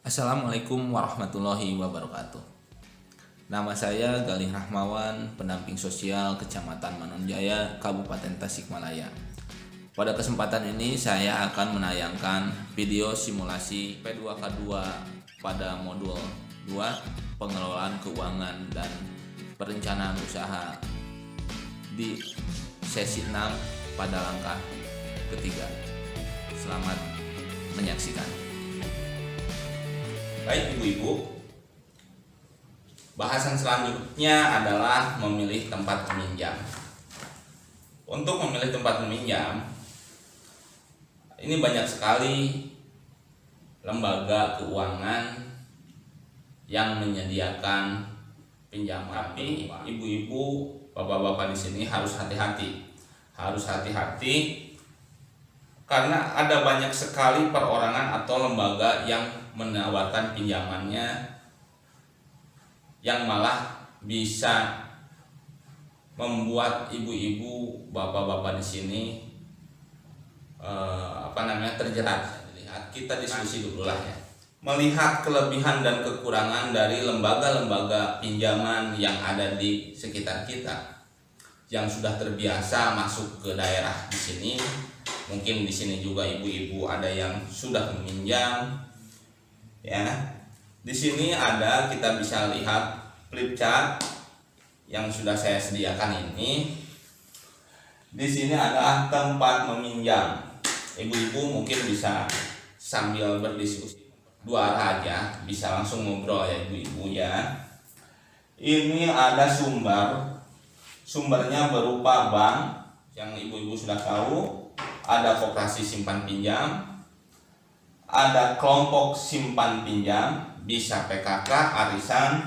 Assalamualaikum warahmatullahi wabarakatuh. Nama saya Galih Rahmawan, pendamping sosial Kecamatan Manonjaya, Kabupaten Tasikmalaya. Pada kesempatan ini saya akan menayangkan video simulasi P2K2 pada modul 2 pengelolaan keuangan dan perencanaan usaha di sesi 6 pada langkah ketiga. Selamat menyaksikan. Baik ibu-ibu, bahasan selanjutnya adalah memilih tempat meminjam. Untuk memilih tempat meminjam, ini banyak sekali lembaga keuangan yang menyediakan pinjaman. Tapi ibu-ibu, bapak-bapak di sini harus hati-hati. Karena ada banyak sekali perorangan atau lembaga yang menawarkan pinjamannya yang malah bisa membuat ibu-ibu, bapak-bapak di sini terjerat. Kita diskusi dulu lah ya. Melihat kelebihan dan kekurangan dari lembaga-lembaga pinjaman yang ada di sekitar kita, yang sudah terbiasa masuk ke daerah di sini. Mungkin di sini juga ibu-ibu ada yang sudah meminjam. Ya, di sini kita bisa lihat flip chart yang sudah saya sediakan ini. Di sini adalah tempat meminjam. Ibu-ibu mungkin bisa sambil berdiskusi dua arah aja, bisa langsung ngobrol ya ibu-ibu ya. Ini ada sumbernya berupa bank yang ibu-ibu sudah tahu, ada koperasi simpan pinjam, ada kelompok simpan pinjam, bisa PKK, arisan,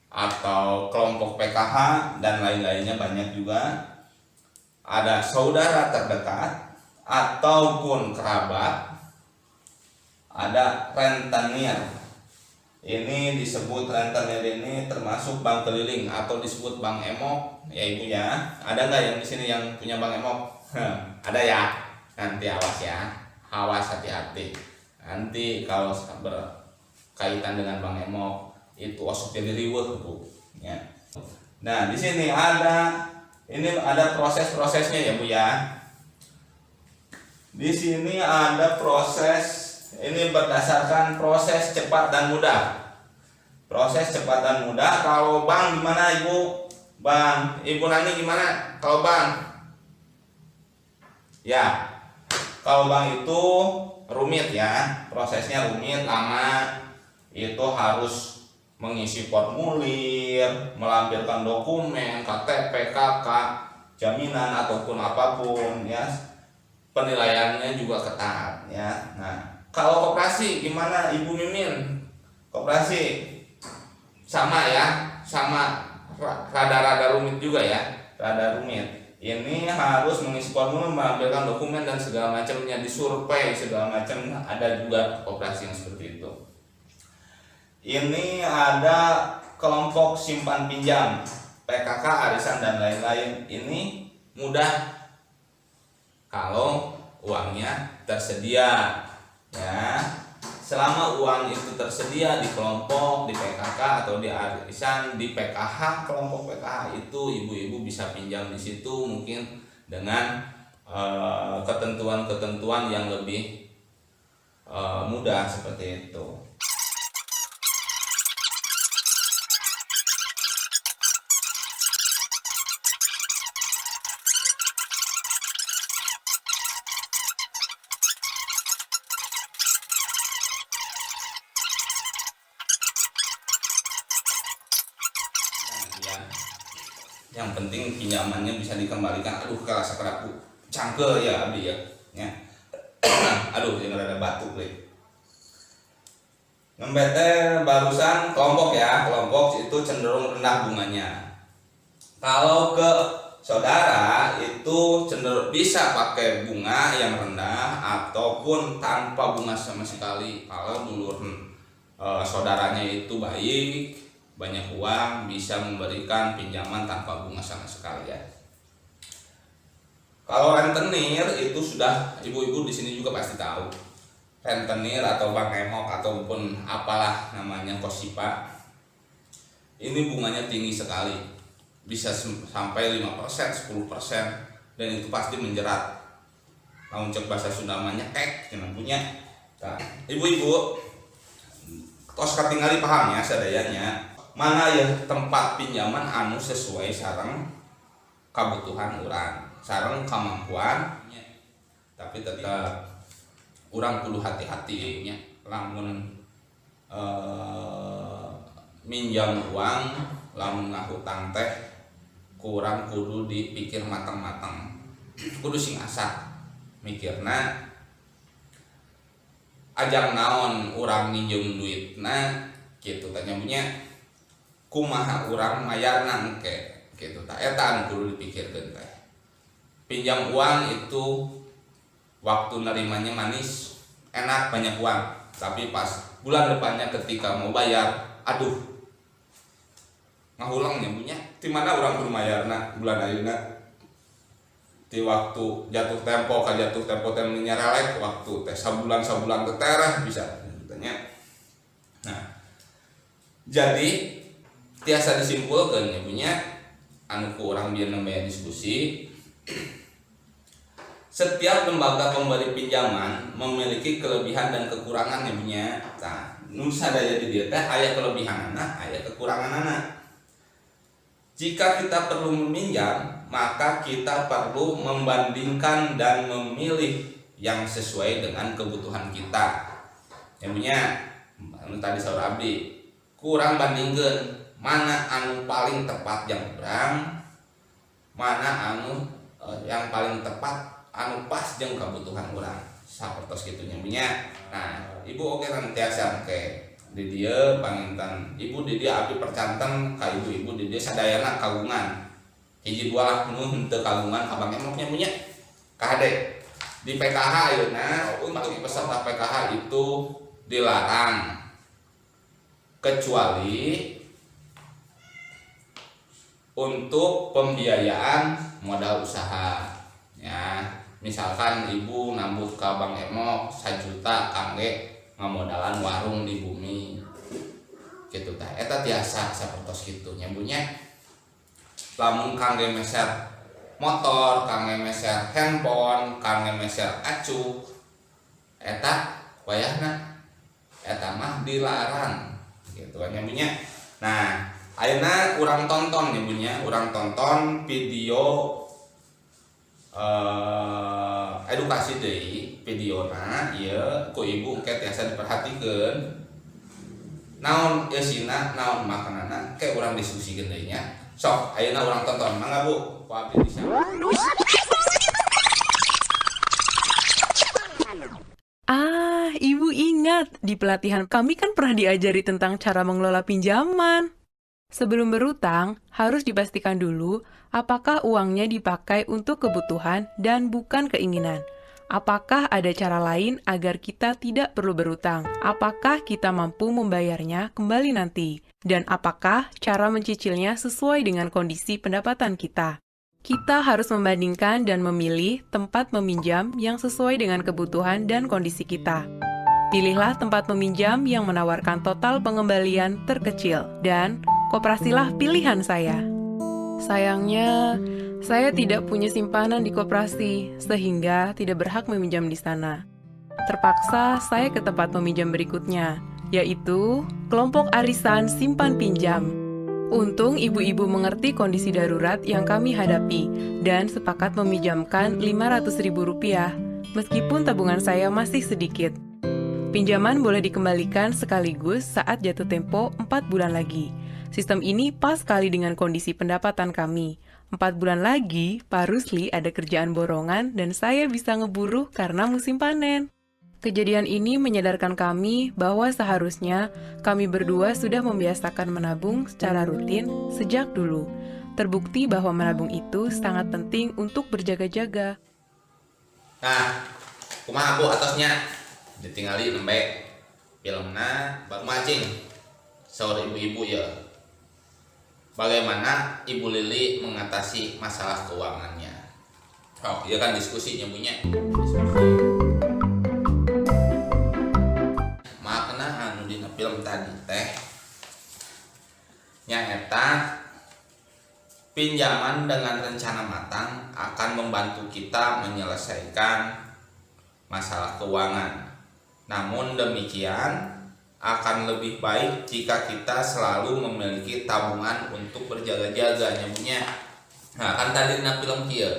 atau kelompok PKH, dan lain-lainnya banyak juga. Ada saudara terdekat ataupun kerabat, ada rentenir. Ini disebut rentenir, ini termasuk bank keliling atau disebut bank emok ya ibu ya. Ada nggak yang di sini yang punya bank emok? Ada ya. Nanti awas ya. Awas, hati-hati. Nanti kalau berkaitan dengan bank emok itu osok jadi riweuh Bu ya. Nah, di sini ada proses-prosesnya ya Bu ya. Di sini ada proses, ini berdasarkan proses cepat dan mudah. Proses cepat dan mudah. Kalau bank gimana Ibu? Bank, Ibu Nani gimana kalau bank? Ya, kalau bank itu rumit ya, prosesnya rumit, lama. Itu harus mengisi formulir, melampirkan dokumen, KTP, KK, jaminan ataupun apapun ya. Penilaiannya juga ketat ya. Nah, kalau koperasi gimana Ibu Mimin? Koperasi sama ya, sama rada-rada rumit juga ya, rada rumit. Ini harus mengisi formulir, mengambilkan dokumen dan segala macamnya, disurvei segala macam. Ada juga operasi yang seperti itu. Ini ada kelompok simpan pinjam, PKK, arisan dan lain-lain. Ini mudah kalau uangnya tersedia ya. Selama uang itu tersedia di kelompok, di PKK atau di arisan, di PKH, kelompok PKH itu ibu-ibu bisa pinjam di situ mungkin dengan ketentuan-ketentuan yang lebih mudah seperti itu. Yang penting pinjamannya bisa dikembalikan. Aduh, kalau sakaraku cangkel ya abdi ya. Aduh, jangan ada batuk deh. Ngembete barusan kelompok ya, kelompok itu cenderung rendah bunganya. Kalau ke saudara itu cenderung bisa pakai bunga yang rendah ataupun tanpa bunga sama sekali. Kalau dulur saudaranya itu baik, banyak uang, bisa memberikan pinjaman tanpa bunga sama sekali ya. Kalau rentenir itu sudah ibu-ibu di sini juga pasti tahu. rentenir atau bank emok ataupun apalah namanya Kosipa, ini bunganya tinggi sekali, bisa sampai 5%, 10%, dan itu pasti menjerat. Namun cek bahasa Sundamanya kek jangan punya. Nah, ibu-ibu tos katingali paham ya sadayanya mana ya tempat pinjaman anu sesuai sareng kebutuhan urang, sareng kemampuan, tapi tetap urang kudu hati-hati ya lamun minjam uang, lamun ngahutang teh kurang kudu dipikir matang-matang, kudu sing asa mikirna ajang naon urang minjem duitna gitu tanya punya kumaha urang mayarna engke gitu tak eta anu kudu dipikirkeun teh. Pinjam uang itu waktu nerimanya manis enak banyak uang, tapi pas bulan depannya ketika mau bayar aduh ngahulangnya punya di mana orang kudu mayarna bulan ayeuna di waktu jatuh tempo ka jatuh tempo teh nyarelek waktu teh sabulan ketereh bisa tanya. Nah jadi tiasa disimpulkan ya punya anu ku urang biar nambah diskusi, setiap lembaga pemberi pinjaman memiliki kelebihan dan kekurangan ya punya. Nah nu sadaya di dieu teh aya kelebihanna aya kekuranganna. Jika kita perlu meminjam, maka kita perlu membandingkan dan memilih yang sesuai dengan kebutuhan kita. Yang punya tadi saur abdi kurang bandingkeun mana anu paling tepat yang urang, mana anu yang paling tepat anu pas jeung kebutuhan urang. Sapertos kitu nya punya. Nah, ibu oke kan tiasa oke di dia pangintan ibu di dia abdi percanten ka ibu-ibu di dia sadayana kagungan hiji dua lah nu henteu kagungan abang emoknya punya KHD di PKH ayeuna untuk peserta PKH itu dilarang kecuali untuk pembiayaan modal usaha ya, misalkan ibu nambut ke Bang Emok 1 juta kangge ngamodalan warung di bumi gitu tah eta tiasa sapertos kitu nya bunya. Lamun kangge meser motor, kangge meser handphone, kangge meser acu eta wayahna eta mah dilarang gitu nya bunya. Nah ayeuna urang tonton nya bunya, urang tonton video edukasi deui videona ieu ku ibu engke tiasa diperhatikeun naon eusina naon makanana ke urang diskusikeun deui nya. Sok ayeuna urang tonton mangga Bu ku abdi di sana. Ibu ingat di pelatihan kami kan pernah diajari tentang cara mengelola pinjaman. Sebelum berutang, harus dipastikan dulu apakah uangnya dipakai untuk kebutuhan dan bukan keinginan. Apakah ada cara lain agar kita tidak perlu berutang? Apakah kita mampu membayarnya kembali nanti? Dan apakah cara mencicilnya sesuai dengan kondisi pendapatan kita? Kita harus membandingkan dan memilih tempat meminjam yang sesuai dengan kebutuhan dan kondisi kita. Pilihlah tempat meminjam yang menawarkan total pengembalian terkecil dan koperasilah pilihan saya. Sayangnya, saya tidak punya simpanan di koperasi, sehingga tidak berhak meminjam di sana. Terpaksa saya ke tempat meminjam berikutnya, yaitu kelompok arisan simpan pinjam. Untung ibu-ibu mengerti kondisi darurat yang kami hadapi dan sepakat meminjamkan Rp500.000, meskipun tabungan saya masih sedikit. Pinjaman boleh dikembalikan sekaligus saat jatuh tempo 4 bulan lagi. Sistem ini pas sekali dengan kondisi pendapatan kami. 4 bulan lagi, Pak Rusli ada kerjaan borongan dan saya bisa ngeburu karena musim panen. Kejadian ini menyadarkan kami bahwa seharusnya kami berdua sudah membiasakan menabung secara rutin sejak dulu. Terbukti bahwa menabung itu sangat penting untuk berjaga-jaga. Nah, kumaha Bu atosnya ditinggali nembe filmna baru macing saur ibu-ibu ya. Bagaimana Ibu Lili mengatasi masalah keuangannya? Oh, iya kan diskusinya punya. film tadi teh nyaeta pinjaman dengan rencana matang akan membantu kita menyelesaikan masalah keuangan. Namun demikian akan lebih baik jika kita selalu memiliki tabungan untuk berjaga-jaga nyamunya. Nah kan tadi na film kieu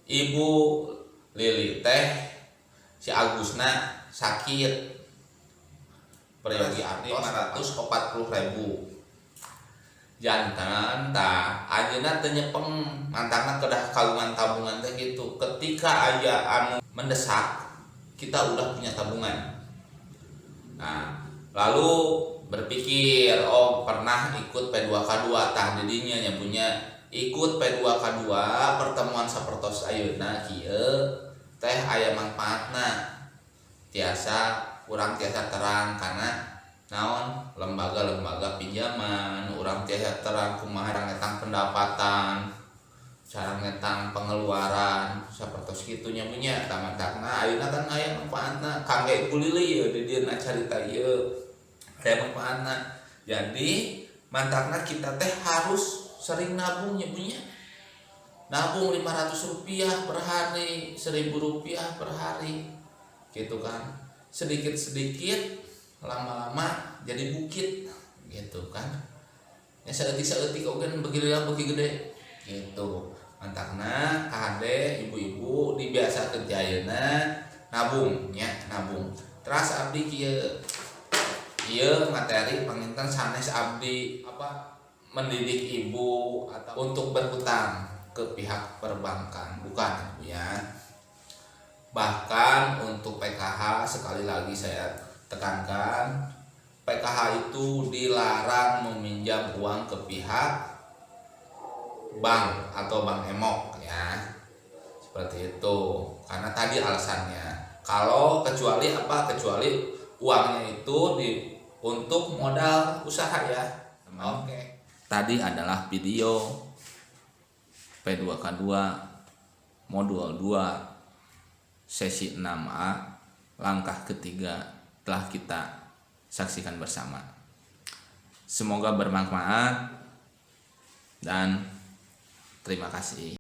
Ibu Lili teh si Agusna sakit peryogi arti 540.000 jantan tah ayeuna teu nyepeng mantangna kedah kagungan tabungan teh gitu. Ketika aya anu mendesak kita udah punya tabungan. Nah lalu berpikir pernah ikut P2K2 tah didinya nya punya ikut P2K2 pertemuan sapertos ayeuna kieu teh aya manfaatna tiasa urang tiasa terang karena naon lembaga-lembaga pinjaman urang tiasa terang kumaha ngetang pendapatan cara ngetang pengeluaran sapertos kitu nya punya tamatna ayeuna kan aya manfaatna kangge kulili ye di dieu carita ieu aya manfaatna. Jadi mantakna kita teh harus sering nabung nya punya nabung Rp500 per hari, Rp1.000 per hari gitu kan, sedikit-sedikit lama-lama jadi bukit gitu kan ya saeutik-saeutik oge begi gede gitu. Mantakna kade ibu-ibu dibiasakeun ti ayeuna nabung nya nabung. Teras abdi kieu materi panginten sanes abdi mendidik ibu atau untuk berhutang ke pihak perbankan bukan ya. Bahkan untuk PKH sekali lagi saya tekankan PKH itu dilarang meminjam uang ke pihak bank atau bank emok ya seperti itu karena tadi alasannya kalau kecuali uangnya itu untuk modal usaha ya. Oke. Tadi adalah video P2K2 modul 2 sesi 6A langkah ketiga telah kita saksikan bersama. Semoga bermanfaat dan terima kasih.